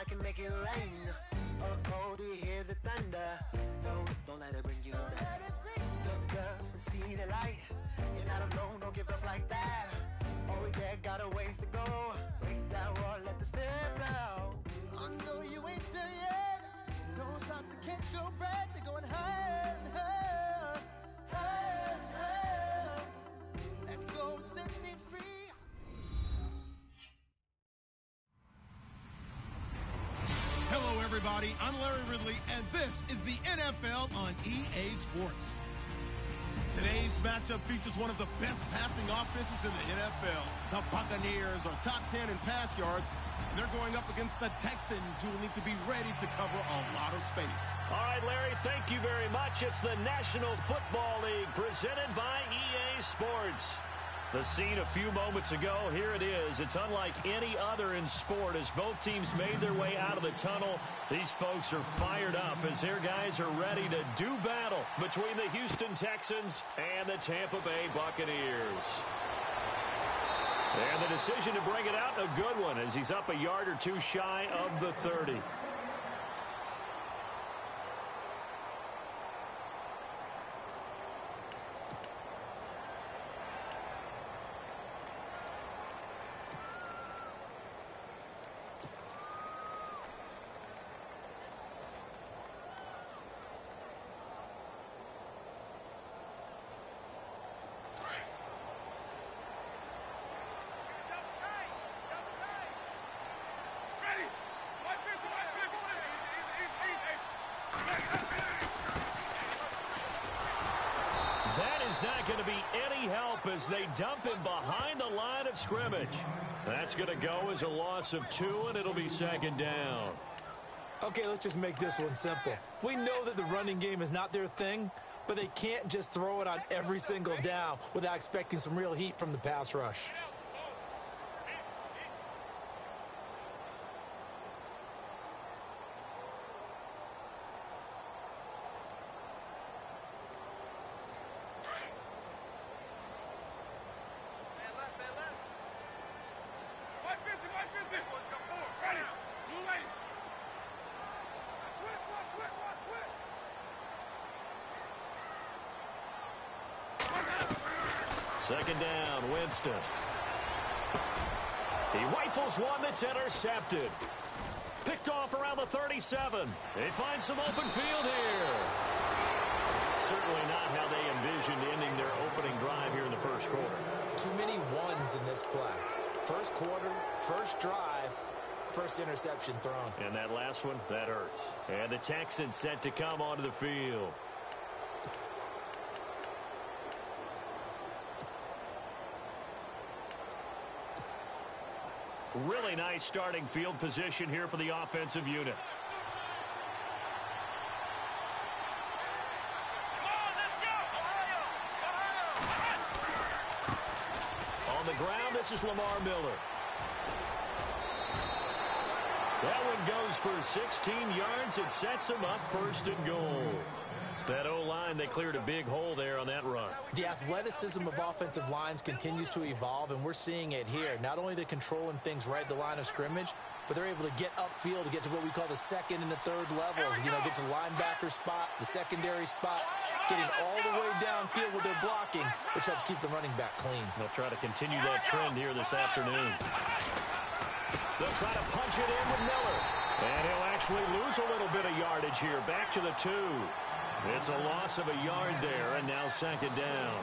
can make it rain. Oh, oh, do you hear the thunder? No, don't let it bring you down. Look up and see the light. You're not alone, don't give up like that. Oh, yeah, got a ways to go. Break that wall, let the spirit flow. I know you ain't there yet. Don't stop to catch your breath. You're going higher and higher, higher and higher. Let go, set me free. Hello, everybody. I'm Larry Ridley, and this is the NFL on EA Sports. Today's matchup features one of the best passing offenses in the NFL. The Buccaneers are top 10 in pass yards, and they're going up against the Texans, who will need to be ready to cover a lot of space. All right, Larry, thank you very much. It's the National Football League presented by EA Sports. The scene a few moments ago, here it is. It's unlike any other in sport as both teams made their way out of the tunnel. These folks are fired up as their guys are ready to do battle between the Houston Texans and the Tampa Bay Buccaneers. And the decision to bring it out, a good one, as he's up a yard or two shy of the 30. Not going to be any help as they dump him behind the line of scrimmage. That's going to go as a loss of 2, and it'll be second down. Okay, let's just make this one simple. We know that the running game is not their thing, but they can't just throw it on every single down without expecting some real heat from the pass rush. Second down, Winston. He rifles one that's intercepted. Picked off around the 37. They find some open field here. Certainly not how they envisioned ending their opening drive here in the first quarter. Too many ones in this play. First quarter, first drive, first interception thrown. And that last one, that hurts. And the Texans set to come onto the field. Really nice starting field position here for the offensive unit. On the ground, this is Lamar Miller. That one goes for 16 yards. It sets him up first and goal. That O-line, they cleared a big hole there on that run. The athleticism of offensive lines continues to evolve, and we're seeing it here. Not only are they controlling things right at the line of scrimmage, but they're able to get upfield to get to what we call the second and the third levels. You know, get to the linebacker spot, the secondary spot, getting all the way downfield with their blocking, which helps keep the running back clean. They'll try to continue that trend here this afternoon. They'll try to punch it in with Miller. And he'll actually lose a little bit of yardage here. Back to the 2. It's a loss of a yard there, and now second down.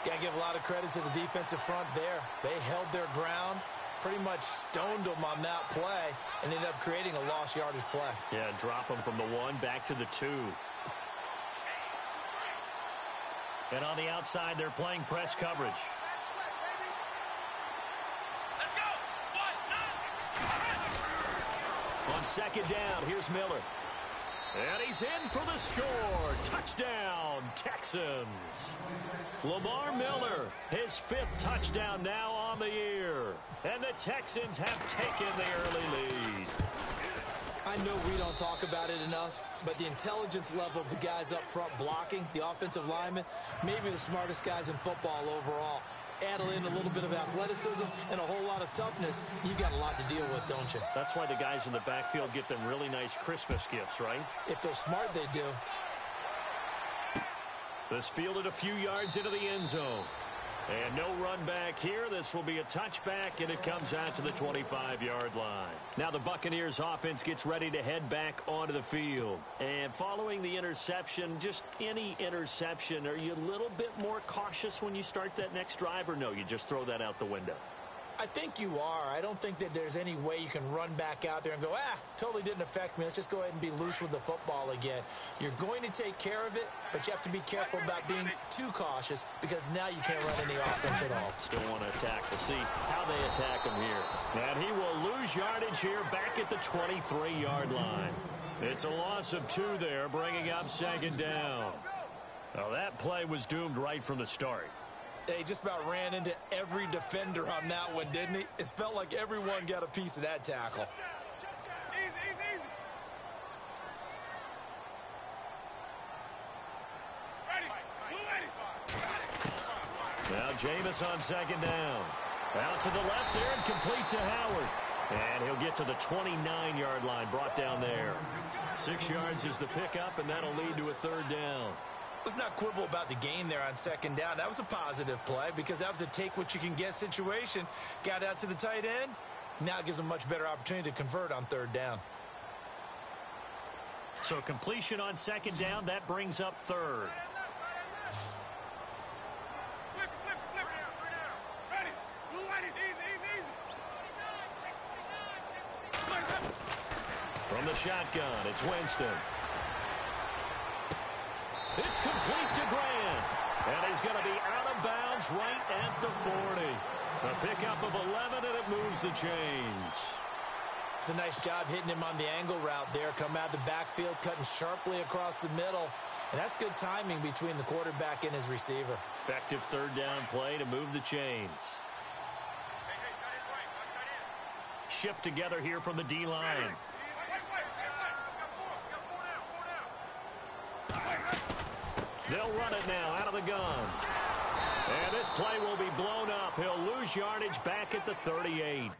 Got to give a lot of credit to the defensive front there. They held their ground, pretty much stoned them on that play, and ended up creating a lost yardage play. Yeah, drop them from the 1 back to the 2. And on the outside, they're playing press coverage. On second down, here's Miller. And he's in for the score. Touchdown, Texans. Lamar Miller, his 5th touchdown now on the year. And the Texans have taken the early lead. I know we don't talk about it enough, but the intelligence level of the guys up front blocking, the offensive linemen, maybe the smartest guys in football overall. add in a little bit of athleticism and a whole lot of toughness, you've got a lot to deal with, don't you? That's why the guys in the backfield get them really nice Christmas gifts, right? If they're smart, they do. This fielded a few yards into the end zone. And no run back here. This will be a touchback, and it comes out to the 25-yard line. Now the Buccaneers offense gets ready to head back onto the field. And following the interception, just any interception, are you a little bit more cautious when you start that next drive, or no, you just throw that out the window? I think you are. I don't think that there's any way you can run back out there and go, totally didn't affect me. Let's just go ahead and be loose with the football again. You're going to take care of it, but you have to be careful about being too cautious because now you can't run any offense at all. Still want to attack. We'll see how they attack him here. And he will lose yardage here back at the 23-yard line. It's a loss of 2 there, bringing up second down. Well, that play was doomed right from the start. He just about ran into every defender on that one, didn't he? It felt like everyone got a piece of that tackle. Now Jameis on second down. Out to the left there and complete to Howard. And he'll get to the 29-yard line, brought down there. 6 yards is the pickup, and that'll lead to a third down. Let's not quibble about the gain there on second down. That was a positive play because that was a take-what-you-can-get situation. Got out to the tight end. Now it gives them a much better opportunity to convert on third down. So completion on second down, that brings up third. From the shotgun, it's Winston. It's complete to Grant. And he's going to be out of bounds right at the 40. A pickup of 11, and it moves the chains. It's a nice job hitting him on the angle route there. Come out of the backfield, cutting sharply across the middle. And that's good timing between the quarterback and his receiver. Effective third down play to move the chains. Shift together here from the D-line. They'll run it now out of the gun. And this play will be blown up. He'll lose yardage back at the 38.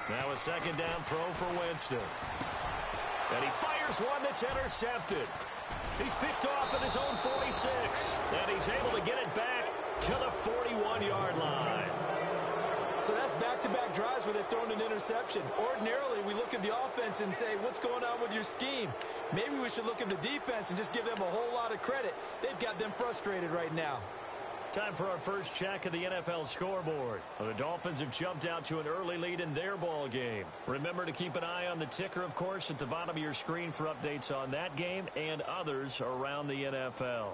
Now a second down throw for Winston. And he fires one that's intercepted. He's picked off at his own 46. And he's able to get it back to the 41-yard line. So that's back-to-back drives where they've thrown an interception. Ordinarily, we look at the offense and say, what's going on with your scheme? Maybe we should look at the defense and just give them a whole lot of credit. They've got them frustrated right now. Time for our first check of the NFL scoreboard. The Dolphins have jumped out to an early lead in their ball game. Remember to keep an eye on the ticker, of course, at the bottom of your screen for updates on that game and others around the NFL.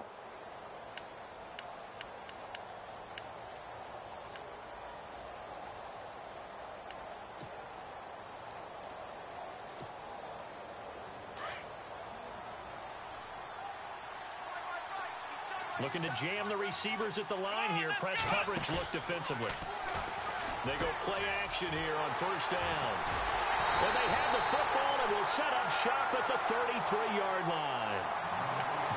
Looking to jam the receivers at the line here. Press coverage look defensively. They go play action here on first down. And they have the football and will set up shop at the 33-yard line.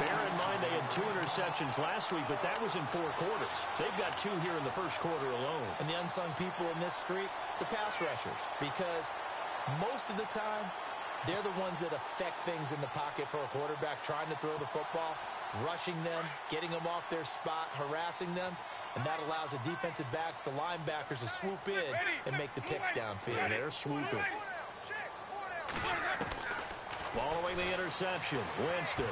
Bear in mind they had 2 interceptions last week, but that was in 4 quarters. They've got 2 here in the first quarter alone. And the unsung people in this streak, the pass rushers, because most of the time, they're the ones that affect things in the pocket for a quarterback, trying to throw the football, rushing them, getting them off their spot, harassing them, and that allows the defensive backs, the linebackers, to swoop in and make the picks downfield. They're swooping. Following the interception, Winston.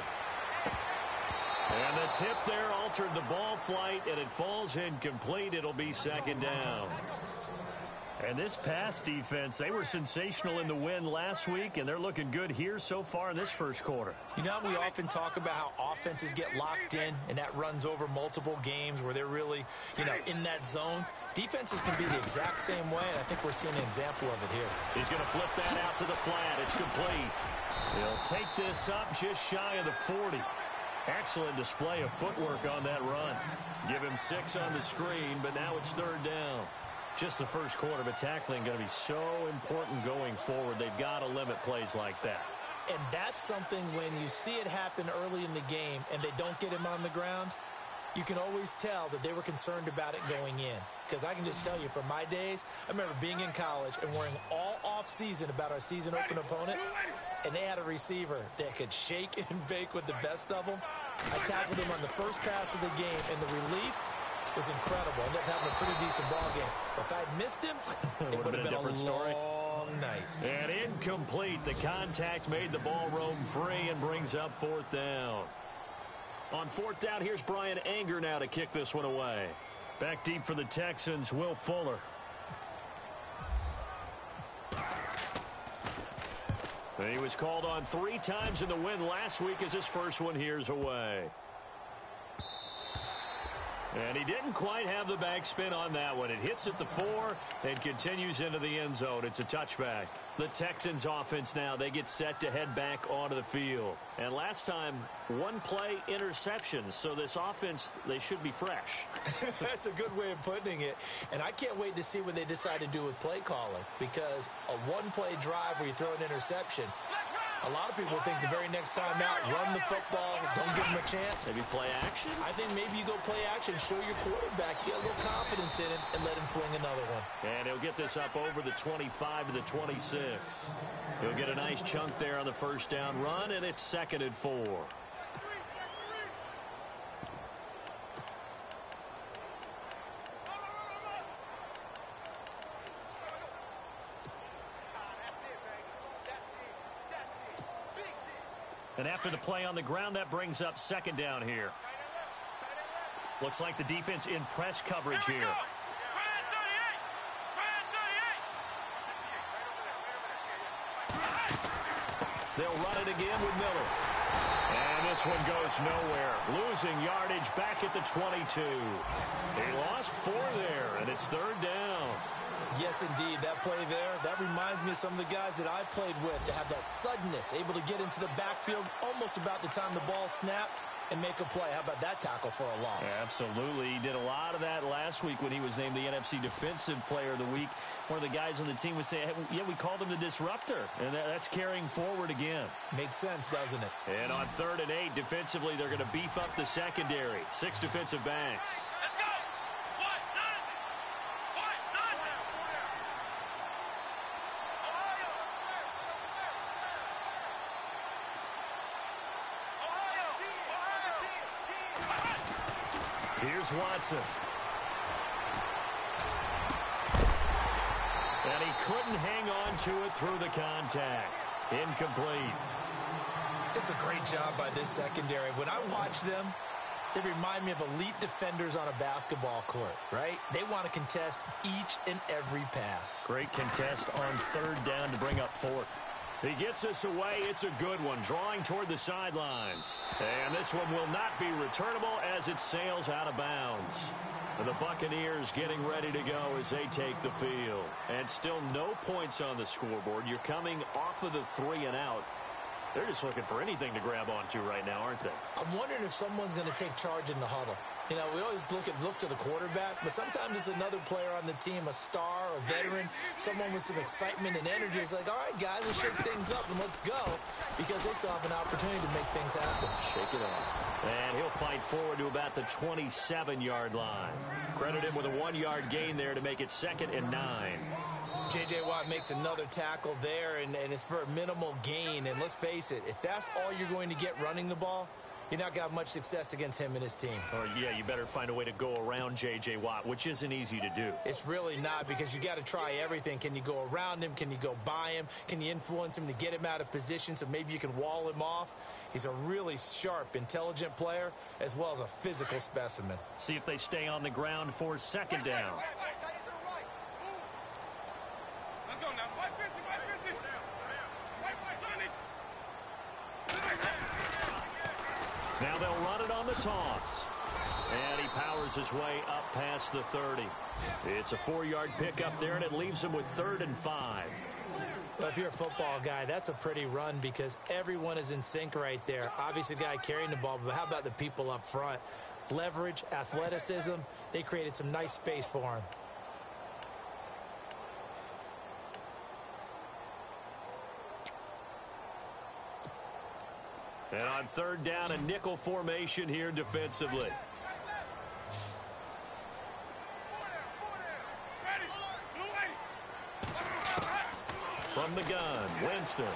And the tip there altered the ball flight, and it falls incomplete. It'll be second down. And this pass defense, they were sensational in the win last week, and they're looking good here so far in this first quarter. You know, we often talk about how offenses get locked in, and that runs over multiple games where they're really, in that zone. Defenses can be the exact same way, and I think we're seeing an example of it here. He's going to flip that out to the flat. It's complete. He'll take this up just shy of the 40. Excellent display of footwork on that run. Give him 6 on the screen, but now it's third down. Just the first quarter, but tackling going to be so important going forward. They've got to limit plays like that. And that's something when you see it happen early in the game and they don't get him on the ground, you can always tell that they were concerned about it going in. Because I can just tell you, from my days, I remember being in college and worrying all off-season about our season open opponent, and they had a receiver that could shake and bake with the best of them. I tackled him on the first pass of the game, and the relief was incredible. I ended up having a pretty decent ball game. But if I'd missed him, it would have been a different story. Long night. And incomplete. The contact made the ball roam free and brings up fourth down. On fourth down, here's Brian Anger now to kick this one away. Back deep for the Texans, Will Fuller. He was called on 3 times in the win last week as his first one here's away. And he didn't quite have the backspin on that one. It hits at the 4 and continues into the end zone. It's a touchback. The Texans offense now, they get set to head back onto the field. And last time, 1-play interceptions. So this offense, they should be fresh. That's a good way of putting it. And I can't wait to see what they decide to do with play calling. Because a 1-play drive where you throw an interception, a lot of people think the very next time out, run the football, don't give them a chance. Maybe play action? I think maybe you go play action, show your quarterback, get a little confidence in him, and let him fling another one. And he'll get this up over the 25 to the 26. He'll get a nice chunk there on the first down run, and it's 2nd and 4. And after the play on the ground, that brings up 2nd down here. Looks like the defense in press coverage here. They'll run it again with Miller. And this one goes nowhere. Losing yardage back at the 22. He lost 4 there, and it's 3rd down. Yes, indeed. That play there, that reminds me of some of the guys that I played with to have that suddenness, able to get into the backfield almost about the time the ball snapped and make a play. How about that tackle for a loss? Yeah, absolutely. He did a lot of that last week when he was named the NFC Defensive Player of the Week. One of the guys on the team would say, hey, yeah, we called him the disruptor. And that's carrying forward again. Makes sense, doesn't it? And on 3rd and 8, defensively, they're going to beef up the secondary. 6 defensive backs. Here's Watson. And he couldn't hang on to it through the contact. Incomplete. It's a great job by this secondary. When I watch them, they remind me of elite defenders on a basketball court, right? They want to contest each and every pass. Great contest on 3rd down to bring up 4th. He gets this away. It's a good one, drawing toward the sidelines. And this one will not be returnable as it sails out of bounds. And the Buccaneers getting ready to go as they take the field. And still no points on the scoreboard. You're coming off of the 3 and out. They're just looking for anything to grab onto right now, aren't they? I'm wondering if someone's going to take charge in the huddle. You know, we always look to the quarterback, but sometimes it's another player on the team, a star, a veteran, someone with some excitement and energy. It's like, all right, guys, let's shake things up and let's go, because they still have an opportunity to make things happen. Shake it off. And he'll fight forward to about the 27-yard line. Credit him with a 1-yard gain there to make it 2nd and 9. J.J. Watt makes another tackle there, and it's for a minimal gain. And let's face it, if that's all you're going to get running the ball, you're not going to have much success against him and his team. Oh, yeah, you better find a way to go around J.J. Watt, which isn't easy to do. It's really not, because you got to try everything. Can you go around him? Can you go by him? Can you influence him to get him out of position so maybe you can wall him off? He's a really sharp, intelligent player, as well as a physical specimen. See if they stay on the ground for 2nd down. Now they'll run it on the toss. And he powers his way up past the 30. It's a 4-yard pickup there, and it leaves him with 3rd and 5. Well, if you're a football guy, that's a pretty run, because everyone is in sync right there. Obviously, the guy carrying the ball, but how about the people up front? Leverage, athleticism, they created some nice space for him. And on 3rd down, a nickel formation here defensively. From the gun, Winston.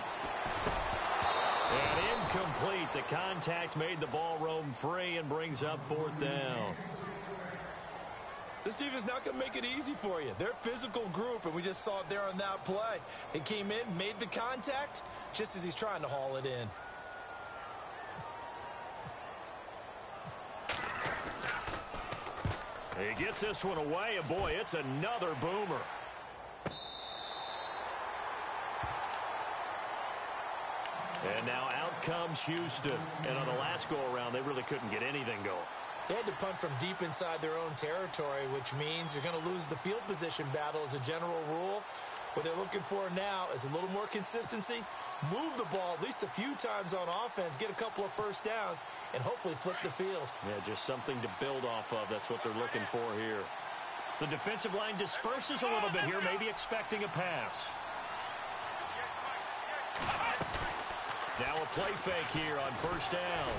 And incomplete. The contact made the ball roam free and brings up 4th down. This defense not going to make it easy for you. They're a physical group, and we just saw it there on that play. They came in, made the contact, just as he's trying to haul it in. He gets this one away, and boy, it's another boomer. And now out comes Houston. And on the last go-around, they really couldn't get anything going. They had to punt from deep inside their own territory, which means you're going to lose the field position battle as a general rule. What they're looking for now is a little more consistency, move the ball at least a few times on offense, get a couple of first downs, and hopefully flip the field. Yeah, just something to build off of. That's what they're looking for here. The defensive line disperses a little bit here, maybe expecting a pass. Now a play fake here on 1st down.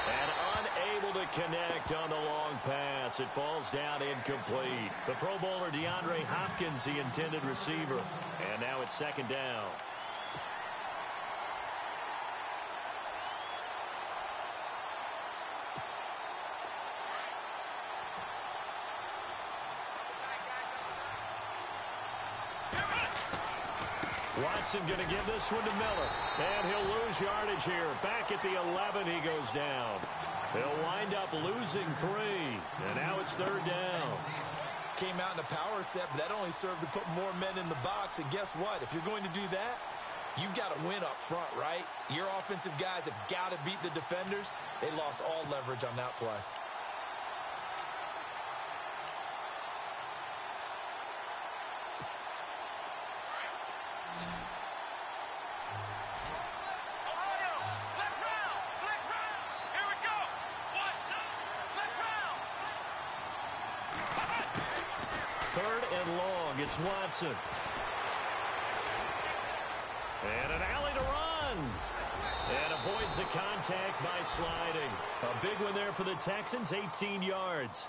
And unable to connect on the long pass. It falls down incomplete. The Pro Bowler DeAndre Hopkins, the intended receiver. And now it's 2nd down. Watson going to give this one to Miller. And he'll lose yardage here. Back at the 11, he goes down. He'll wind up losing 3. And now it's 3rd down. Came out in a power set, but that only served to put more men in the box. And guess what? If you're going to do that, you've got to win up front, right? Your offensive guys have got to beat the defenders. They lost all leverage on that play. It's Watson. And an alley to run. And avoids the contact by sliding. A big one there for the Texans, 18 yards.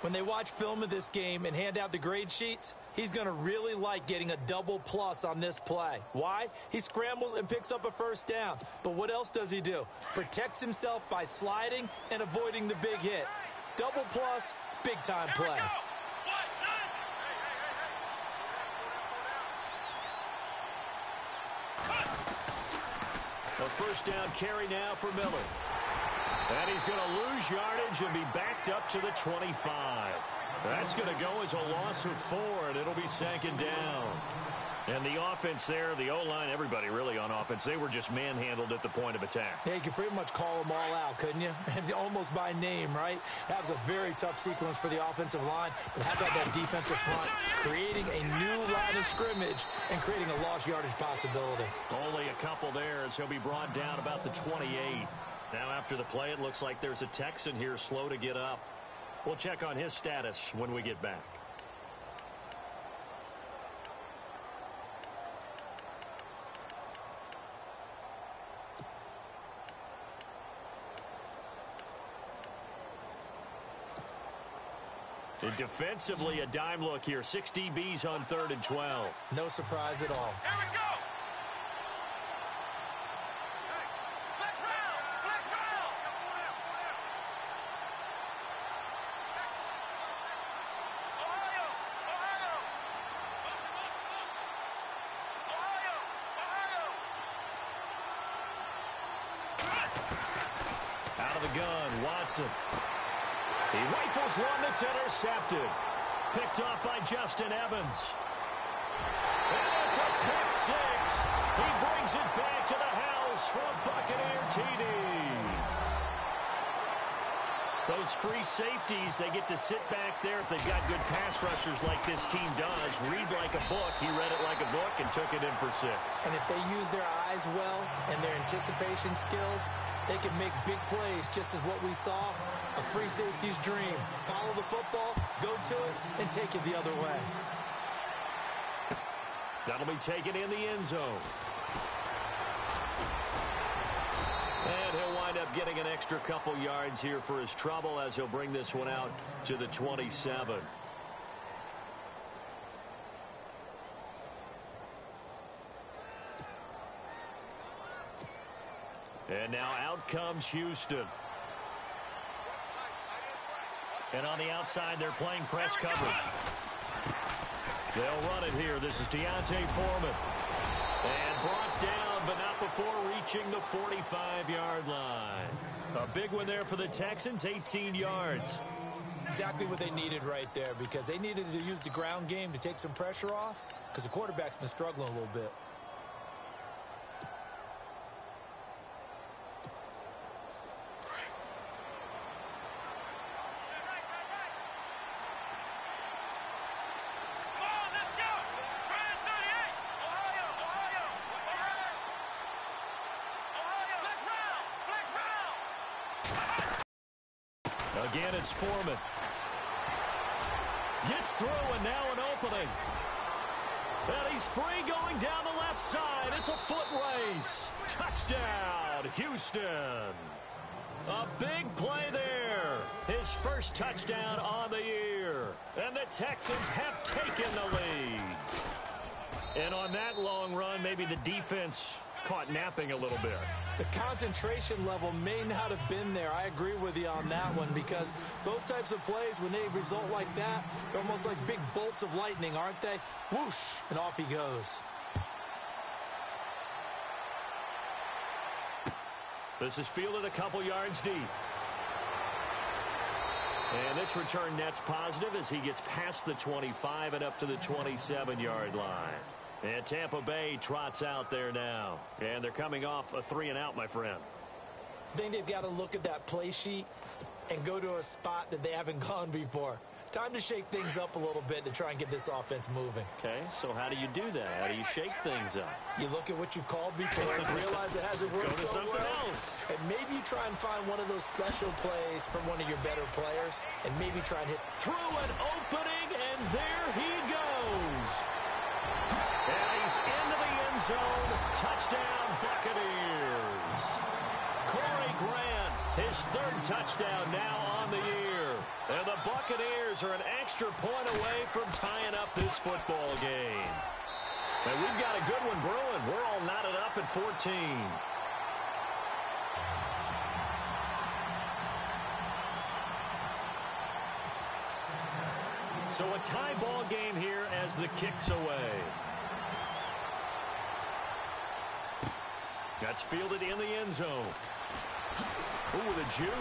When they watch film of this game and hand out the grade sheets, he's going to really like getting a double plus on this play. Why? He scrambles and picks up a 1st down. But what else does he do? Protects himself by sliding and avoiding the big hit. Double plus, big-time play. A 1st down carry now for Miller. And he's going to lose yardage and be backed up to the 25. That's going to go as a loss of 4, and it'll be 2nd down. And the offense there, the O-line, everybody really on offense, they were just manhandled at the point of attack. Yeah, you could pretty much call them all out, couldn't you? Almost by name, right? That was a very tough sequence for the offensive line. But how about that defensive front creating a new line of scrimmage and creating a lost yardage possibility? Only a couple there as he'll be brought down about the 28. Now after the play, it looks like there's a Texan here slow to get up. We'll check on his status when we get back. And defensively, a dime look here. 6 DBs on 3rd and 12. No surprise at all. Here we go. Out of the gun, Watson. He rifles one that's intercepted. Picked off by Justin Evans. And it's a pick six. He brings it back to the house for a Buccaneer TD. Those free safeties, they get to sit back there if they've got good pass rushers like this team does. Read like a book. He read it like a book and took it in for 6. And if they use their eyes well and their anticipation skills, they can make big plays, just as what we saw. A free safety's dream. Follow the football, go to it, and take it the other way. That'll be taken in the end zone. And he'll wind up getting an extra couple yards here for his trouble as he'll bring this one out to the 27. And now out comes Houston. And on the outside, they're playing press coverage. They'll run it here. This is Deontay Foreman. And brought down, but not before reaching the 45-yard line. A big one there for the Texans, 18 yards. Exactly what they needed right there, because they needed to use the ground game to take some pressure off, because the quarterback's been struggling a little bit. Again, it's Foreman. Gets through, and now an opening. And he's free going down the left side. It's a foot race. Touchdown, Houston. A big play there. His first touchdown on the year. And the Texans have taken the lead. And on that long run, maybe the defense caught napping a little bit. The concentration level may not have been there. I agree with you on that one, because those types of plays, when they result like that, they're almost like big bolts of lightning, aren't they? Whoosh, and off he goes. This is fielded a couple yards deep. And this return net's positive as he gets past the 25 and up to the 27-yard line. And Tampa Bay trots out there now. And they're coming off a 3-and-out, my friend. I think they've got to look at that play sheet and go to a spot that they haven't gone before. Time to shake things up a little bit to try and get this offense moving. Okay, so how do you do that? How do you shake things up? You look at what you've called before and realize it hasn't worked Go to so something well. else. And maybe you try and find one of those special plays from one of your better players and maybe try and hit. Through an opening, and there he goes. And he's into the end zone. Touchdown, Buccaneers. Corey Grant, his 3rd touchdown now on the year. And the Buccaneers are an extra point away from tying up this football game. And we've got a good one brewing. We're all knotted up at 14. So a tie ball game here as the kick's away. That's fielded in the end zone. Ooh, the juke.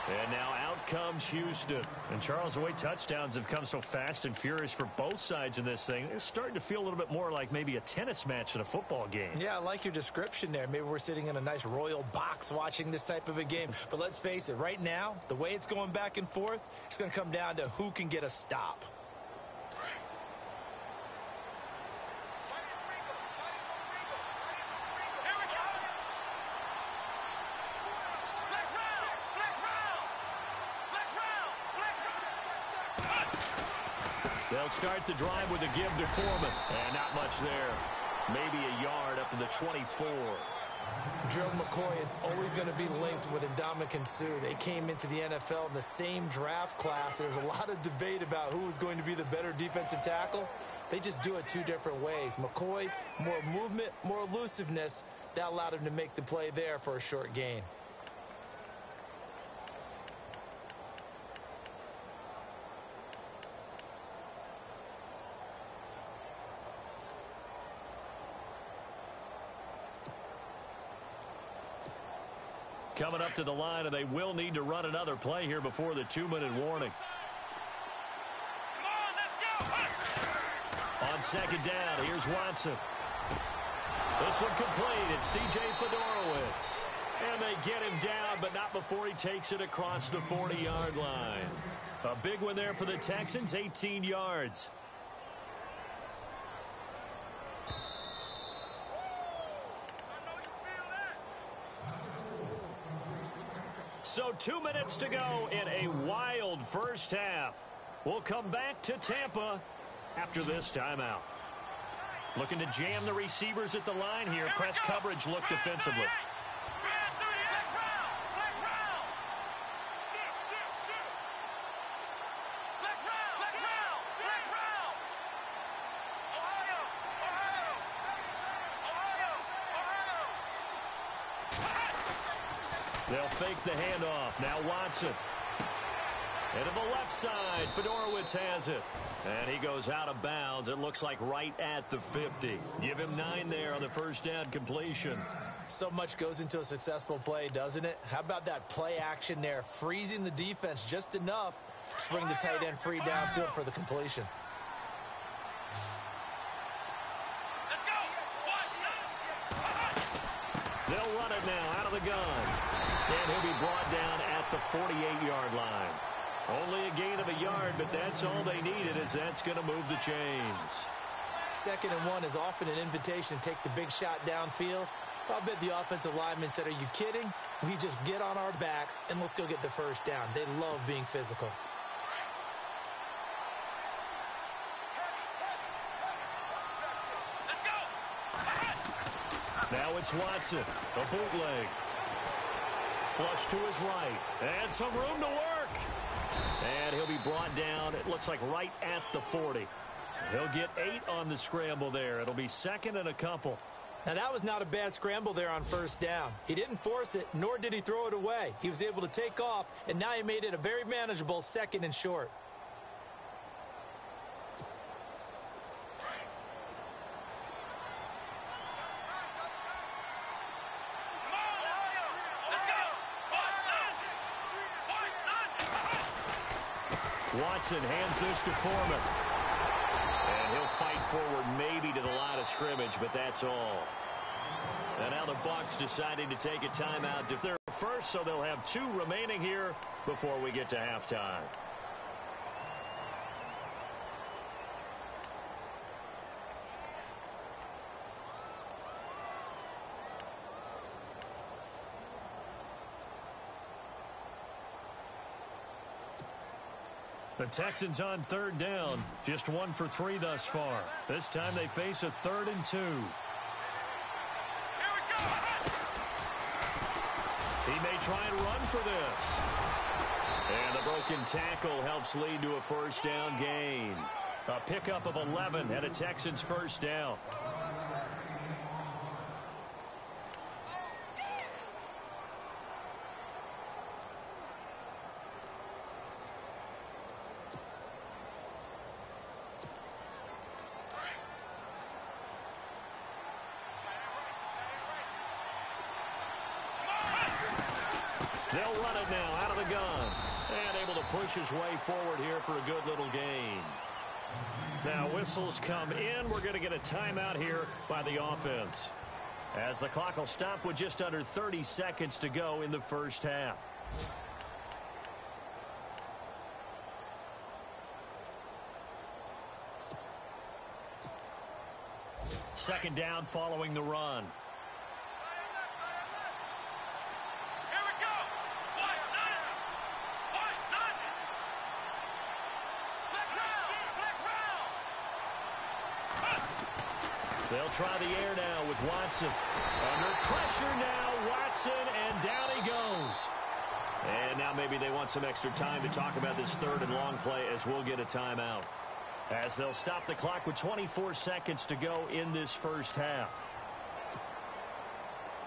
And now out comes Houston. And, Charles, the way touchdowns have come so fast and furious for both sides in this thing, it's starting to feel a little bit more like maybe a tennis match in a football game. Yeah, I like your description there. Maybe we're sitting in a nice royal box watching this type of a game. But let's face it, right now, the way it's going back and forth, it's going to come down to who can get a stop. They'll start the drive with a give to Foreman. And not much there. Maybe a yard up to the 24. Joe McCoy is always going to be linked with Ndamukong Suh. They came into the NFL in the same draft class. There's a lot of debate about who was going to be the better defensive tackle. They just do it two different ways. McCoy, more movement, more elusiveness. That allowed him to make the play there for a short gain. Coming up to the line, and they will need to run another play here before the 2-minute warning. Come on, let's go. On second down, here's Watson. This one complete. It's C.J. Fedorowicz. And they get him down, but not before he takes it across the 40-yard line. A big one there for the Texans, 18 yards. So 2 minutes to go in a wild first half. We'll come back to Tampa after this timeout. Looking to jam the receivers at the line here. Press coverage look defensively. They'll fake the handoff. Now Watson. And to the left side, Fedorowicz has it. And he goes out of bounds. It looks like right at the 50. Give him 9 there on the first down completion. So much goes into a successful play, doesn't it? How about that play action there? Freezing the defense just enough to bring the tight end free downfield for the completion. They'll run it now out of the gun. And he'll be brought down at the 48-yard line. Only a gain of a yard, but that's all they needed, as that's going to move the chains. 2nd and 1 is often an invitation to take the big shot downfield. I bet the offensive lineman said, are you kidding? We just get on our backs and let's go get the first down. They love being physical. Now it's Watson, a bootleg. Flush to his right, and some room to work. And he'll be brought down, it looks like right at the 40. He'll get 8 on the scramble there. It'll be 2nd and a couple. Now, that was not a bad scramble there on first down. He didn't force it, nor did he throw it away. He was able to take off, and now he made it a very manageable 2nd and short. Watson hands this to Foreman. And he'll fight forward maybe to the line of scrimmage, but that's all. And now the Bucs deciding to take a timeout to their first, so they'll have 2 remaining here before we get to halftime. The Texans on 3rd down. Just 1 for 3 thus far. This time they face a 3rd and 2. He may try and run for this. And the broken tackle helps lead to a first down gain. A pickup of 11 and a Texans first down. They'll run it now out of the gun. And able to push his way forward here for a good little gain. Now whistles come in. We're going to get a timeout here by the offense, as the clock will stop with just under 30 seconds to go in the first half. Second down following the run. Here we go. White, nine. Black round. They'll try the air now with Watson. Under pressure now, Watson, and down he goes. And now maybe they want some extra time to talk about this third and long play, as we'll get a timeout, as they'll stop the clock with 24 seconds to go in this first half.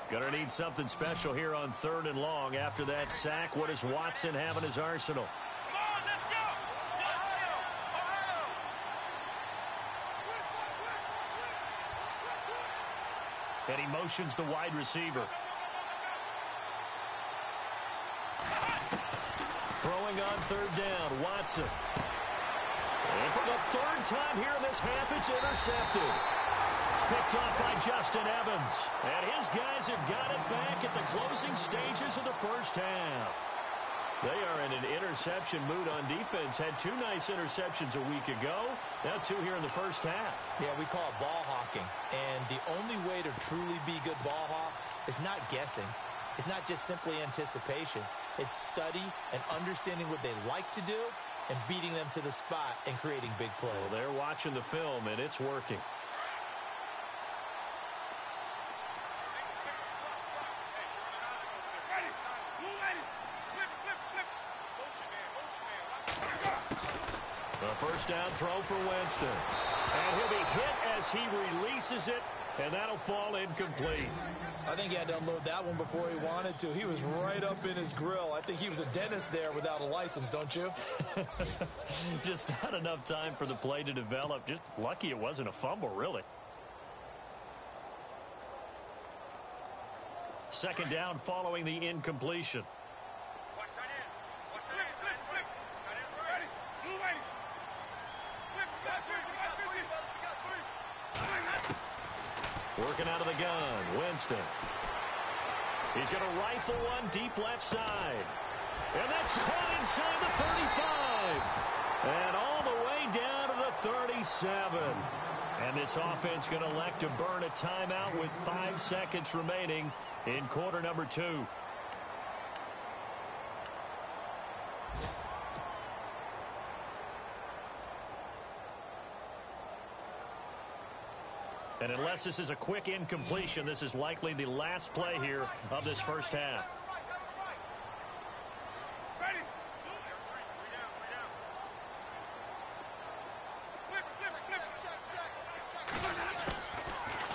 Gonna need something special here on third and long. After that sack, what does Watson have in his arsenal? Come on, let's go. And he motions the wide receiver. Throwing on third down, Watson. And for the third time here in this half, it's intercepted. Picked off by Justin Evans. And his guys have got it back at the closing stages of the first half. They are in an interception mood on defense. Had two nice interceptions a week ago. Now two here in the first half. Yeah, we call it ball hawking. And the only way to truly be good ball hawks is not guessing. It's not just simply anticipation. It's study and understanding what they like to do and beating them to the spot and creating big plays. Well, they're watching the film, and it's working. A first down throw for Winston. And he'll be hit as he releases it, and that'll fall incomplete. I think he had to unload that one before he wanted to. He was right up in his grill. I think he was a dentist there without a license, don't you? Just not enough time for the play to develop. Just lucky it wasn't a fumble, really. Second down following the incompletion. Watch tight end. Watch tight end. Flip, flip. Tight end's ready. Move ready. Flip, we got three. Working out of the gun, Winston. He's going to rifle one deep left side. And that's caught inside the 35. And all the way down to the 37. And this offense going to elect to burn a timeout with 5 seconds remaining in quarter number 2. And unless this is a quick incompletion, this is likely the last play here of this first half. Ready.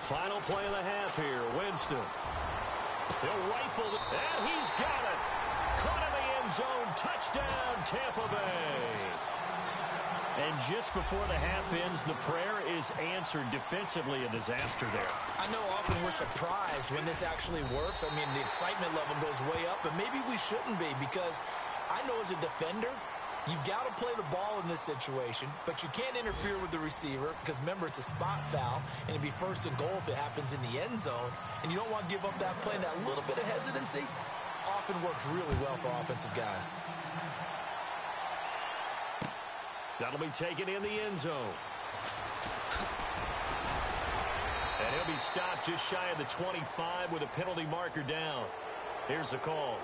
Final play of the half here, Winston. He'll rifle it, and he's got it. Caught in the end zone, touchdown, Tampa Bay. And just before the half ends, the prayer is answered. Defensively, a disaster there. I know often we're surprised when this actually works. I mean, the excitement level goes way up, but maybe we shouldn't be, because I know as a defender, you've got to play the ball in this situation, but you can't interfere with the receiver because, remember, it's a spot foul, and it'd be first and goal if it happens in the end zone, and you don't want to give up that play. And that little bit of hesitancy often works really well for offensive guys. That'll be taken in the end zone. And he'll be stopped just shy of the 25 with a penalty marker down. Here's the call.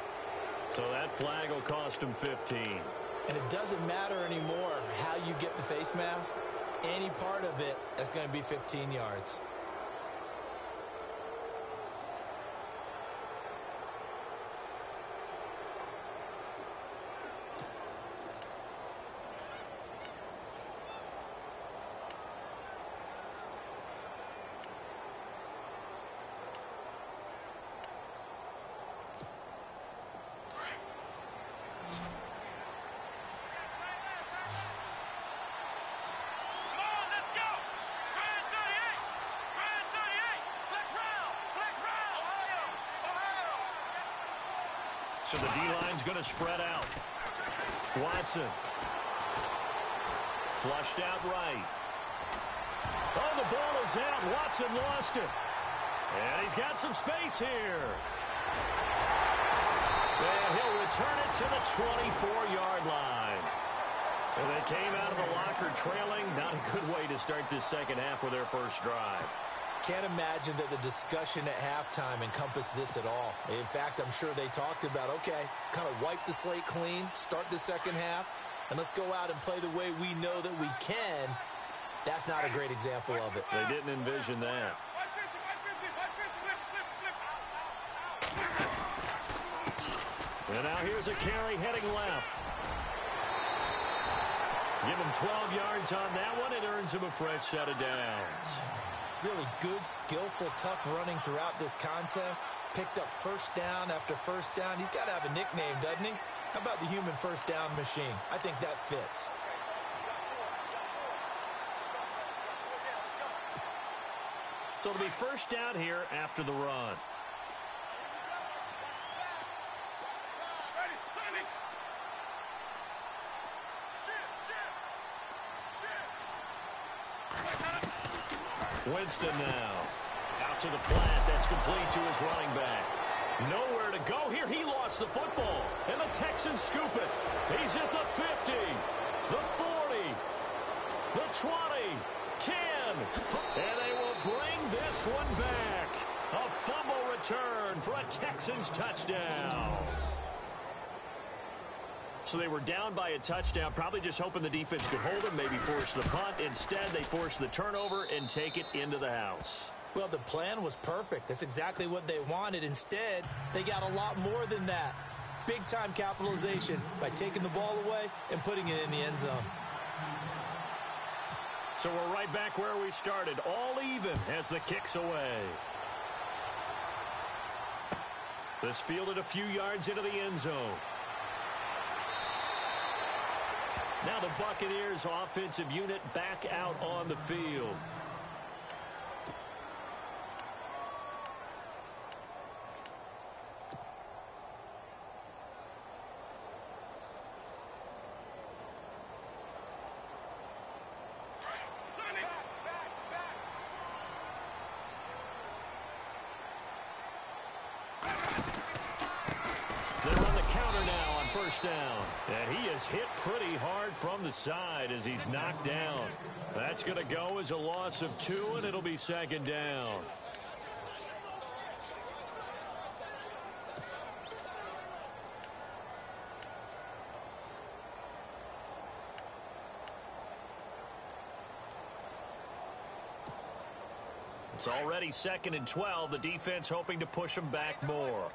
So that flag will cost him 15. And it doesn't matter anymore how you get the face mask. Any part of it is going to be 15 yards. So the D-line's going to spread out. Watson. Flushed out right. Oh, the ball is out. Watson lost it. And he's got some space here. And he'll return it to the 24-yard line. And they came out of the locker trailing. Not a good way to start this second half with their first drive. Can't imagine that the discussion at halftime encompassed this at all. In fact, I'm sure they talked about, okay, kind of wipe the slate clean, start the second half, and let's go out and play the way we know that we can. That's not a great example of it. They didn't envision that. And now here's a carry heading left. Give him 12 yards on that one. It earns him a fresh set of downs. Really good, skillful, tough running throughout this contest. Picked up first down after first down. He's got to have a nickname, doesn't he? How about the human first down machine? I think that fits. So it'll be first down here after the run. Winston now. Out to the flat. That's complete to his running back. Nowhere to go here. He lost the football. And the Texans scoop it. He's at the 50, the 40, the 20, 10. And they will bring this one back. A fumble return for a Texans touchdown. So they were down by a touchdown, probably just hoping the defense could hold them, maybe force the punt. Instead, they force the turnover and take it into the house. Well, the plan was perfect. That's exactly what they wanted. Instead, they got a lot more than that. Big-time capitalization by taking the ball away and putting it in the end zone. So we're right back where we started, all even as the kick's away. This fielded a few yards into the end zone. Now the Buccaneers offensive unit back out on the field. First down. And he is hit pretty hard from the side as he's knocked down. That's going to go as a loss of 2, and it'll be second down. It's already 2nd and 12. The defense hoping to push them back more.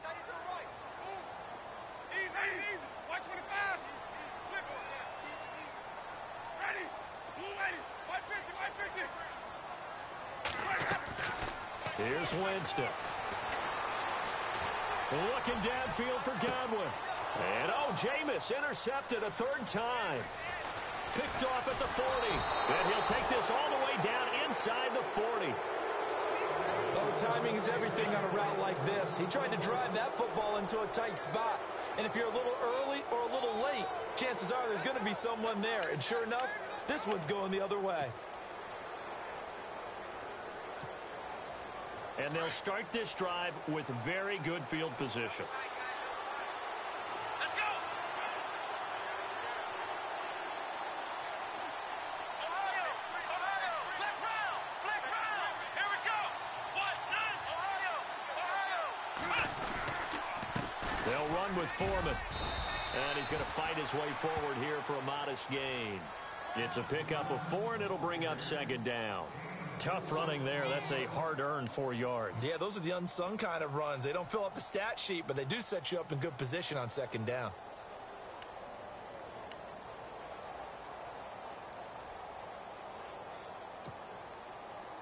Here's Winston. Looking downfield for Godwin. And Jameis intercepted a 3rd time. Picked off at the 40. And he'll take this all the way down inside the 40. Well, the timing is everything on a route like this. He tried to drive that football into a tight spot. And if you're a little early or a little late, chances are there's going to be someone there. And sure enough, this one's going the other way. And they'll start this drive with very good field position. Let's go! Ohio! Flex round! Here we go! 1, 9! Ohio! They'll run with Foreman. And he's going to fight his way forward here for a modest gain. It's a pickup of 4, and it'll bring up second down. Tough running there. That's a hard-earned 4 yards. Yeah, those are the unsung kind of runs. They don't fill up the stat sheet, but they do set you up in good position on second down.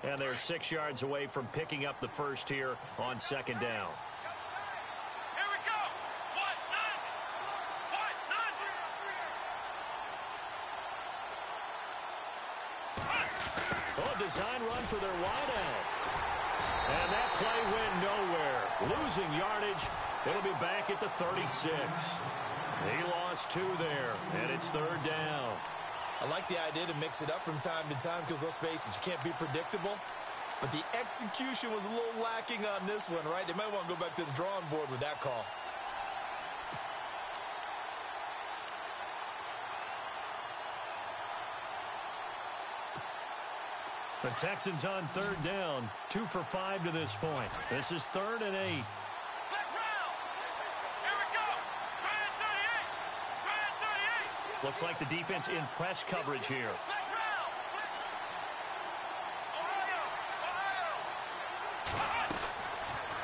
And they're 6 yards away from picking up the first here on second down. Here we go! 1, 9! Oh, design run for their wideout. And that play went nowhere. Losing yardage. It'll be back at the 36. He lost 2 there, and it's 3rd down. I like the idea to mix it up from time to time because, let's face it, you can't be predictable. But the execution was a little lacking on this one, right? They might want to go back to the drawing board with that call. The Texans on 3rd down, 2 for 5 to this point. This is 3rd and 8. Here we go. Try it 38. Try it 38. Looks like the defense in press coverage here.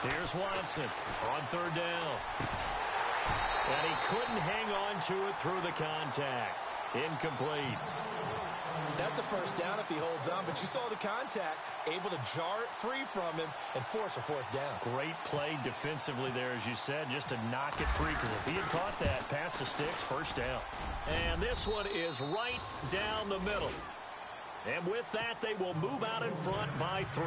Here's Watson on 3rd down. And he couldn't hang on to it through the contact. Incomplete. That's a first down if he holds on, but you saw the contact, able to jar it free from him and force a 4th down. Great play defensively there, as you said, just to knock it free, because if he had caught that, past the sticks, 1st down. And this one is right down the middle. And with that, they will move out in front by 3.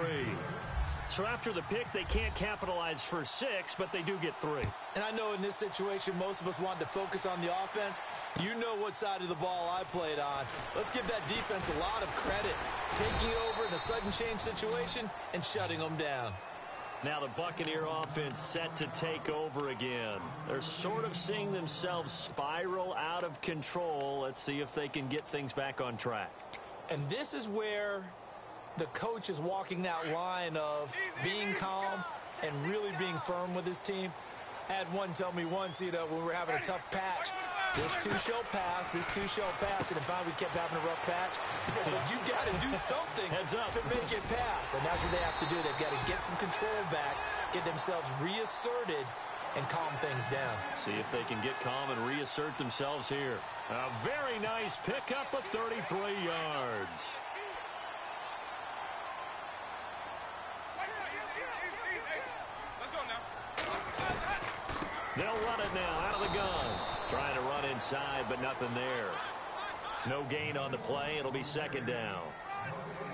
So after the pick, they can't capitalize for 6, but they do get 3. And I know in this situation, most of us want to focus on the offense. You know what side of the ball I played on. Let's give that defense a lot of credit. Taking over in a sudden change situation and shutting them down. Now the Buccaneer offense set to take over again. They're sort of seeing themselves spiral out of control. Let's see if they can get things back on track. And this is where the coach is walking that line of being calm and really being firm with his team. I had one tell me once, when we were having a tough patch, this too shall pass, this too shall pass, and if we kept having a rough patch, he said, but you got to do something to make it pass, and that's what they have to do. They've got to get some control back, get themselves reasserted, and calm things down. See if they can get calm and reassert themselves here. A very nice pickup of 33 yards. They'll run it now out of the gun. Trying to run inside, but nothing there. No gain on the play. It'll be 2nd down.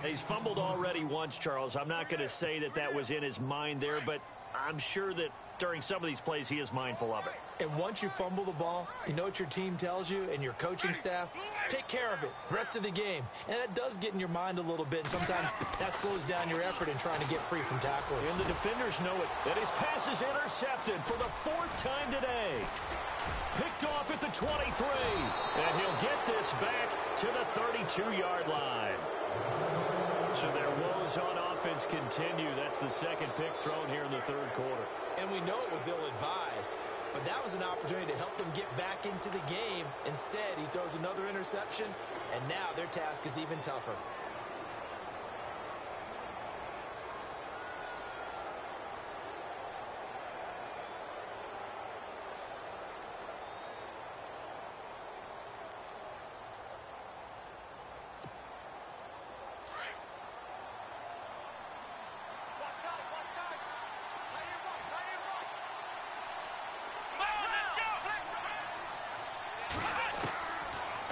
He's fumbled already once, Charles. I'm not going to say that that was in his mind there, but I'm sure that during some of these plays he is mindful of it. And once you fumble the ball, you know what your team tells you and your coaching staff? Take care of it. Rest of the game. And that does get in your mind a little bit. And sometimes that slows down your effort in trying to get free from tackles. And the defenders know it. And his pass is intercepted for the 4th time today. Picked off at the 23. And he'll get this back to the 32-yard line. So their woes on offense continue. That's the 2nd pick thrown here in the 3rd quarter. And we know it was ill-advised, but that was an opportunity to help them get back into the game. Instead, he throws another interception, and now their task is even tougher.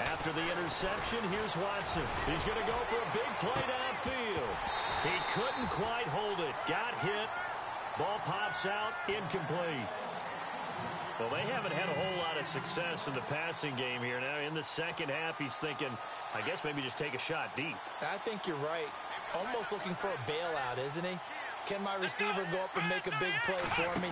After the interception, here's Watson. He's going to go for a big play downfield. He couldn't quite hold it. Got hit. Ball pops out. Incomplete. Well, they haven't had a whole lot of success in the passing game here. Now, in the 2nd half, he's thinking, I guess maybe just take a shot deep. I think you're right. Almost looking for a bailout, isn't he? Can my receiver go up and make a big play for me?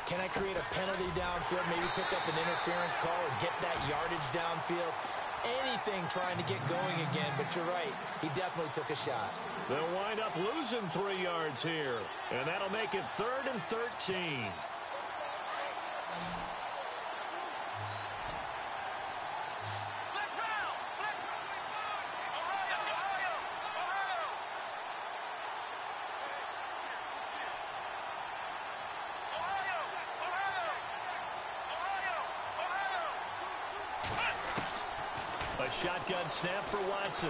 Can I create a penalty downfield, maybe pick up an interference call or get that yardage downfield? Anything trying to get going again, but you're right. He definitely took a shot. They'll wind up losing 3 yards here, and that'll make it 3rd and 13. A shotgun snap for Watson.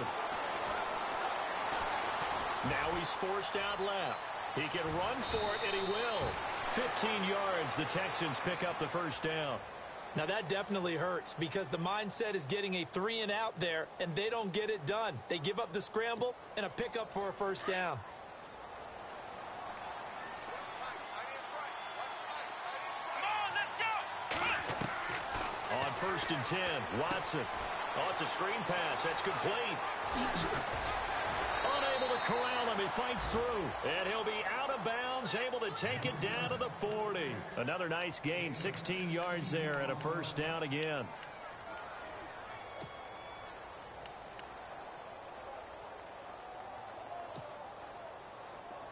Now he's forced out left. He can run for it, and he will. 15 yards, the Texans pick up the 1st down. Now that definitely hurts because the mindset is getting a 3-and-out there, and they don't get it done. They give up the scramble and a pickup for a 1st down. 1st and 10. Watson. Oh, it's a screen pass. That's complete. Unable to corral him. He fights through. And he'll be out of bounds, able to take it down to the 40. Another nice gain, 16 yards there and a 1st down again.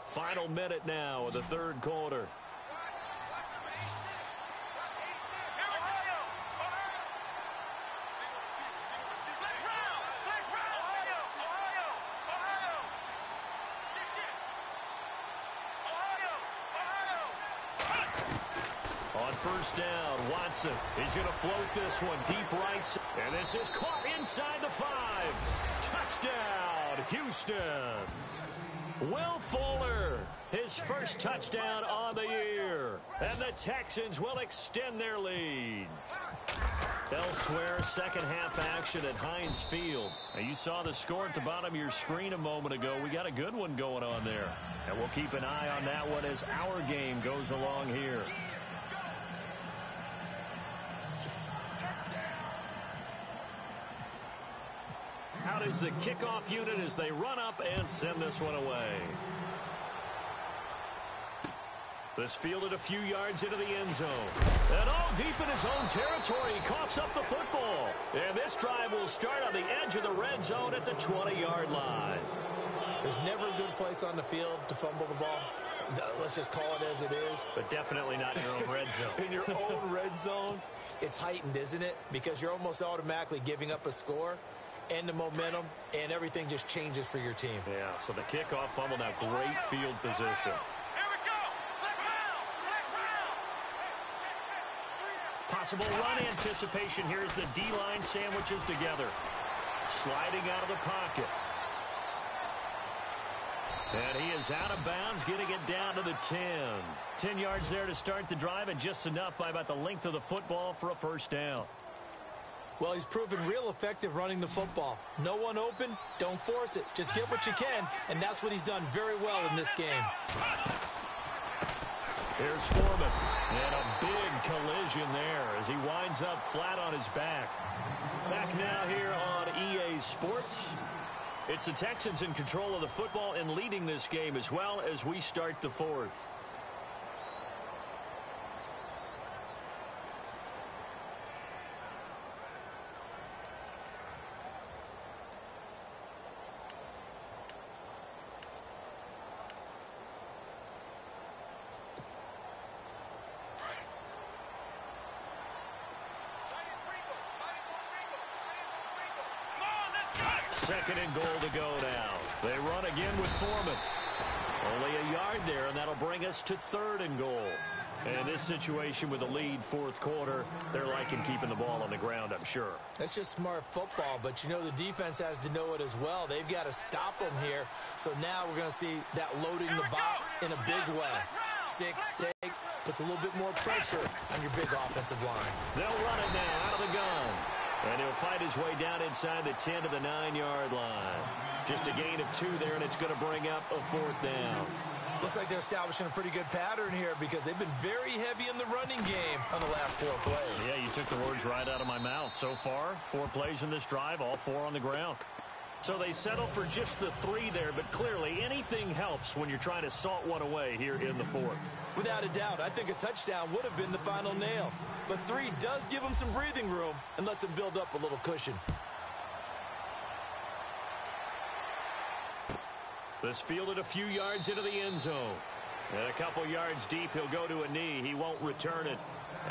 Final minute now of the 3rd quarter. On 1st down, Watson. He's going to float this one deep right. And this is caught inside the 5. Touchdown, Houston. Will Fuller, his first touchdown on the year. And the Texans will extend their lead. Elsewhere, second half action at Heinz Field. Now, you saw the score at the bottom of your screen a moment ago. We got a good one going on there. And we'll keep an eye on that one as our game goes along here. Out is the kickoff unit as they run up and send this one away. This fielded a few yards into the end zone. And all deep in his own territory, he coughs up the football. And this drive will start on the edge of the red zone at the 20-yard line. There's never a good place on the field to fumble the ball. Let's just call it as it is. But definitely not in your own red zone. In your own red zone, it's heightened, isn't it? Because you're almost automatically giving up a score and the momentum, and everything just changes for your team. Yeah, so the kickoff fumble, now great field position. Possible run anticipation. Here's the D-line sandwiches together. Sliding out of the pocket. And he is out of bounds, getting it down to the 10. 10 yards there to start the drive, and just enough by about the length of the football for a 1st down. Well, he's proven real effective running the football. No one open, don't force it. Just get what you can, and that's what he's done very well in this game. Here's Foreman, and a big collision there as he winds up flat on his back. Back now here on EA Sports. It's the Texans in control of the football and leading this game as well as we start the 4th. Second and goal to go now. They run again with Foreman. Only a yard there, and that'll bring us to 3rd and goal. And this situation with the lead 4th quarter, they're liking keeping the ball on the ground, I'm sure. That's just smart football, but you know the defense has to know it as well. They've got to stop them here. So now we're going to see that loading the box in a big way. 6-6 puts a little bit more pressure on your big offensive line. They'll run it now out of the gun. And he'll fight his way down inside the 10 to the 9-yard line. Just a gain of 2 there, and it's going to bring up a 4th down. Looks like they're establishing a pretty good pattern here because they've been very heavy in the running game on the last 4 plays. Yeah, you took the words right out of my mouth. So far, 4 plays in this drive, all 4 on the ground. So they settle for just the 3 there, but clearly anything helps when you're trying to salt one away here in the 4th. Without a doubt, I think a touchdown would have been the final nail. But 3 does give them some breathing room and lets them build up a little cushion. This fielded a few yards into the end zone. And a couple yards deep, he'll go to a knee. He won't return it.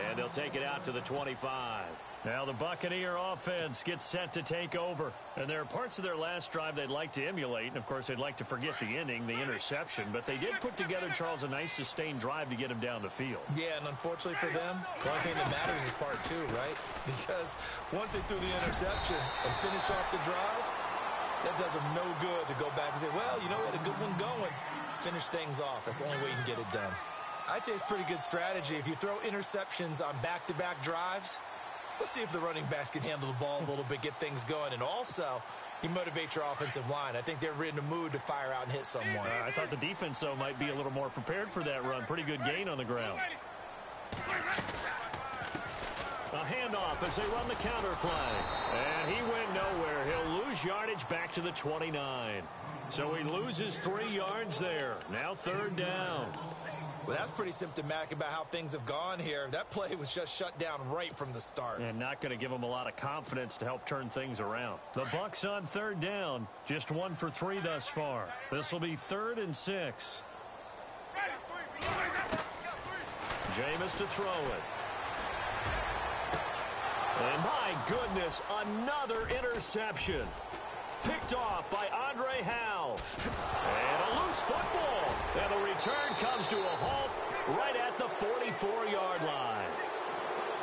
And they'll take it out to the 25. Now the Buccaneer offense gets set to take over. And there are parts of their last drive they'd like to emulate. And, of course, they'd like to forget the ending, the interception. But they did put together, Charles, a nice sustained drive to get him down the field. Yeah, and unfortunately for them, the only thing that matters is part 2, right? Because once they threw the interception and finished off the drive, that does them no good to go back and say, well, you know, we had a good one going. Finish things off. That's the only way you can get it done. I'd say it's pretty good strategy. If you throw interceptions on back-to-back drives, let's see if the running backs can handle the ball a little bit, get things going. And also, you motivate your offensive line. I think they're in the mood to fire out and hit someone. I thought the defense, though, might be a little more prepared for that run. Pretty good gain on the ground. A handoff as they run the counter play. And he went nowhere. He'll lose yardage back to the 29. So he loses 3 yards there. Now 3rd down. Well, that's pretty symptomatic about how things have gone here. That play was just shut down right from the start. And not going to give him a lot of confidence to help turn things around. The Bucs on 3rd down. Just 1 for 3 thus far. This will be 3rd and 6. Jameis to throw it. And my goodness, another interception. Picked off by Andre Howe. And a loose football. And the return comes to a halt right at the 44-yard line.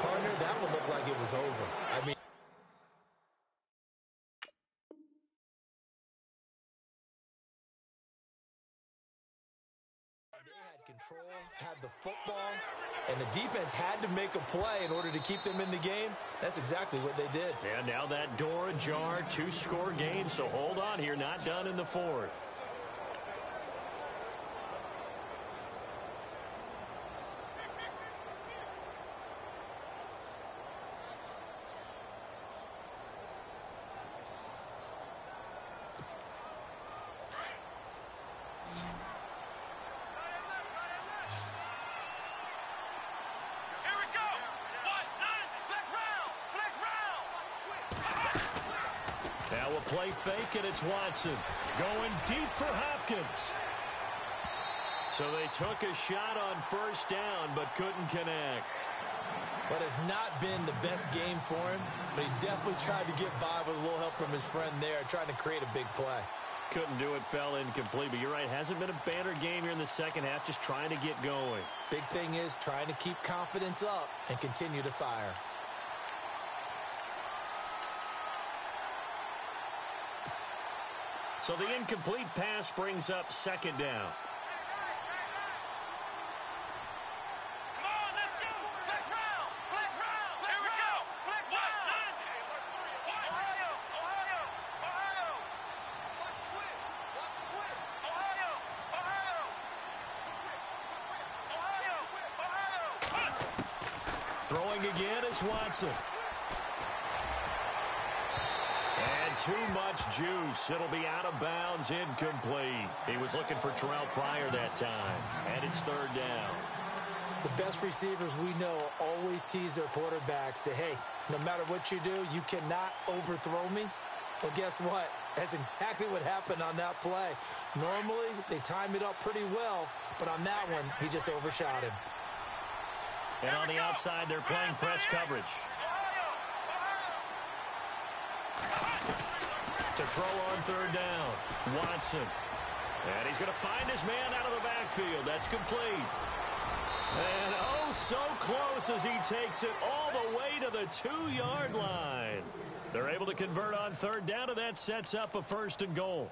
Partner, that would look like it was over. I mean, they had control, had the football, and the defense had to make a play in order to keep them in the game. That's exactly what they did. And now that door ajar, 2-score game, so hold on here, not done in the 4th. Play fake, and it's Watson going deep for Hopkins. So they took a shot on 1st down, but couldn't connect. But it's not been the best game for him, but he definitely tried to get by with a little help from his friend there, trying to create a big play. Couldn't do it, fell incomplete, but you're right, hasn't been a banner game here in the 2nd half, just trying to get going. Big thing is trying to keep confidence up and continue to fire. So the incomplete pass brings up 2nd down. Come on, let's go. Flex round. Flex round. Here we go. Flex round. Ohio. Ohio. Ohio. Watch quick. Watch quick. Ohio. Ohio. Ohio. Ohio. Throwing again is Watson. Too much juice. It'll be out of bounds, incomplete. He was looking for Terrell Pryor that time, and it's 3rd down. The best receivers we know always tease their quarterbacks that, hey, no matter what you do, you cannot overthrow me. Well, guess what? That's exactly what happened on that play. Normally, they time it up pretty well, but on that one, he just overshot him. And on the outside, they're playing press coverage. To throw on 3rd down, Watson. And he's going to find his man out of the backfield. That's complete. And oh, so close as he takes it all the way to the 2-yard line. They're able to convert on 3rd down, and that sets up a 1st and goal.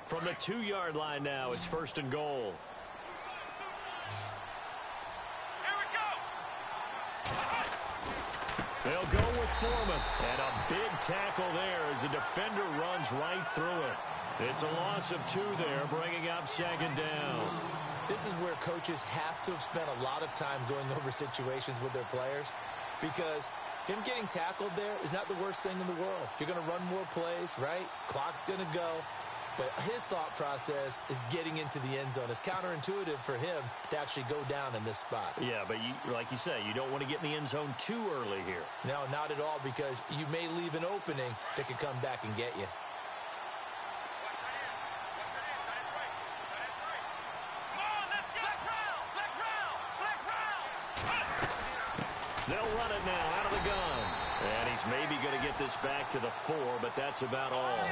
From the 2-yard line now, it's 1st and goal. They'll go with Foreman. And a big tackle there as the defender runs right through it. It's a loss of 2 there, bringing up 2nd down. This is where coaches have to have spent a lot of time going over situations with their players, because him getting tackled there is not the worst thing in the world. You're going to run more plays, right? Clock's going to go. But his thought process is getting into the end zone. It's counterintuitive for him to actually go down in this spot. Yeah, but like you say, you don't want to get in the end zone too early here. No, not at all, because you may leave an opening that could come back and get you. They'll run it now out of the gun. And he's maybe going to get this back to the 4, but that's about all.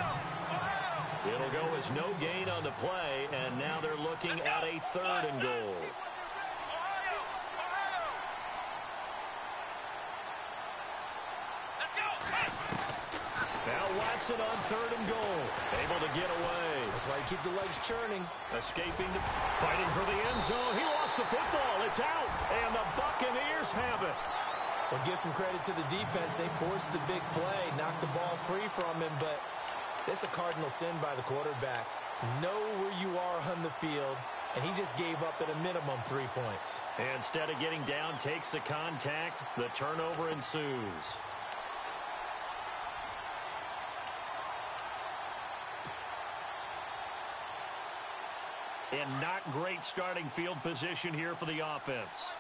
It'll go as no gain on the play, and now they're looking at a 3rd and goal. Now Watson on 3rd and goal. Able to get away. That's why you keep the legs churning. Escaping, fighting for the end zone. He lost the football. It's out, and the Buccaneers have it. Well, give some credit to the defense. They forced the big play, knocked the ball free from him, but it's a cardinal sin by the quarterback. Know where you are on the field, and he just gave up at a minimum 3 points. And instead of getting down, takes the contact. The turnover ensues. And not great starting field position here for the offense.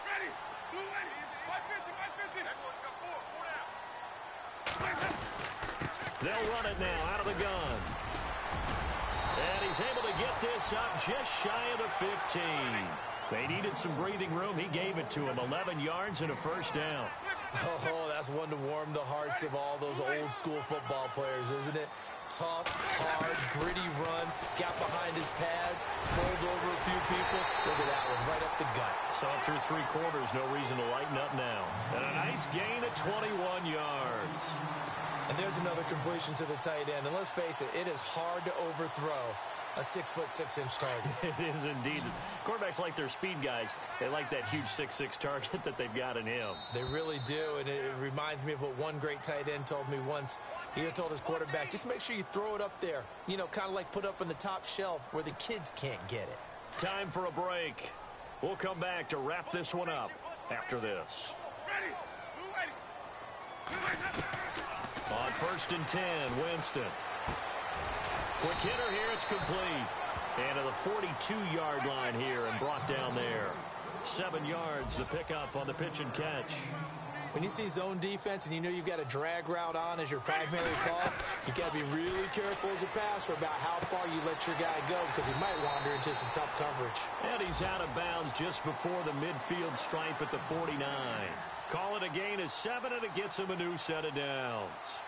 Ready. Blue ready. 550. Everyone's got four. They'll run it now out of the gun. And he's able to get this up just shy of the 15. They needed some breathing room. He gave it to him. 11 yards and a first down. Oh, that's one to warm the hearts of all those old school football players, isn't it? Tough, hard, gritty run, got behind his pads, rolled over a few people. Look at that one, right up the gut. Saw it through 3 quarters, no reason to lighten up now. And a nice gain of 21 yards. And there's another completion to the tight end. And let's face it, it is hard to overthrow a 6'6" target. It is indeed. Quarterbacks like their speed guys. They like that huge 6'6" target that they've got in him. They really do, and it reminds me of what one great tight end told me once. He had told his quarterback, just make sure you throw it up there. You know, kind of like put up on the top shelf where the kids can't get it. Time for a break. We'll come back to wrap this one up after this. Ready. Blue ready. On 1st and 10, Winston. Quick hitter here, it's complete. And to the 42-yard line here and brought down there. 7 yards the pickup on the pitch and catch. When you see zone defense and you know you've got a drag route on as your primary call, you've got to be really careful as a passer about how far you let your guy go because he might wander into some tough coverage. And he's out of bounds just before the midfield stripe at the 49. Call it a gain of 7, and it gets him a new set of downs.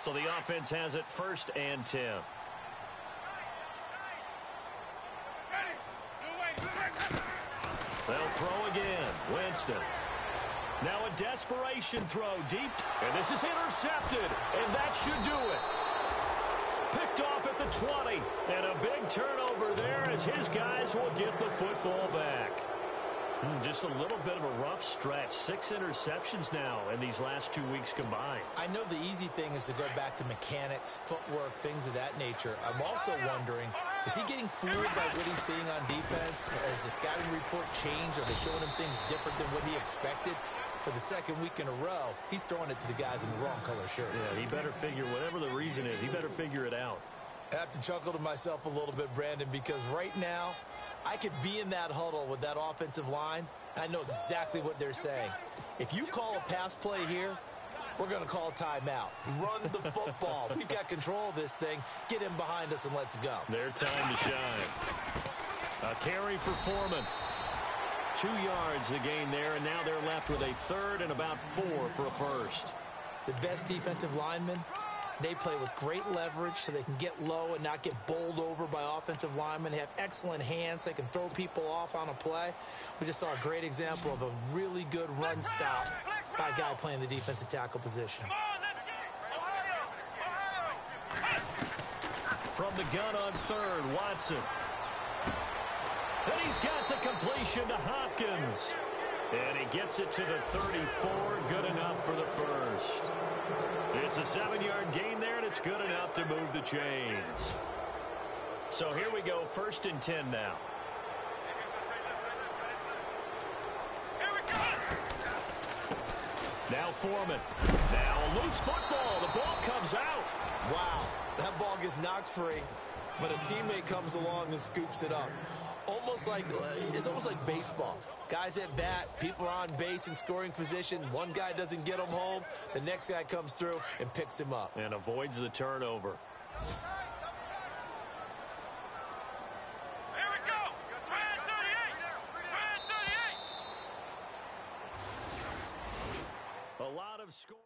So the offense has it 1st and 10. They'll throw again. Winston. Now a desperation throw deep. And this is intercepted. And that should do it. Picked off at the 20. And a big turnover there as his guys will get the football back. Just a little bit of a rough stretch. 6 interceptions now in these last 2 weeks combined. I know the easy thing is to go back to mechanics, footwork, things of that nature. I'm also wondering, is he getting fooled by what he's seeing on defense? Has the scouting report changed? Are they showing him things different than what he expected? For the 2nd week in a row, he's throwing it to the guys in the wrong color shirts. Yeah, he better figure, whatever the reason is, he better figure it out. I have to chuckle to myself a little bit, Brandon, because right now, I could be in that huddle with that offensive line, and I know exactly what they're saying. If you call a pass play here, we're going to call a timeout. Run the football. We've got control of this thing. Get him behind us and let's go. Their time to shine. A carry for Foreman. 2 yards the gain there, and now they're left with a 3rd and about 4 for a first. The best defensive linemen, they play with great leverage so they can get low and not get bowled over by offensive linemen. They have excellent hands. They can throw people off on a play. We just saw a great example of a really good run stop by a guy playing the defensive tackle position. From the gun on 3rd, Watson. And he's got the completion to Hopkins. And he gets it to the 34. Good enough for the first. It's a 7-yard gain there, and it's good enough to move the chains. So here we go, 1st and 10 now. Now Foreman. Now a loose football. The ball comes out. Wow, that ball gets knocked free, but a teammate comes along and scoops it up. It's almost like baseball. Guys at bat, people are on base in scoring position. One guy doesn't get him home. The next guy comes through and picks him up. And avoids the turnover. Here we go. 38. A lot of score.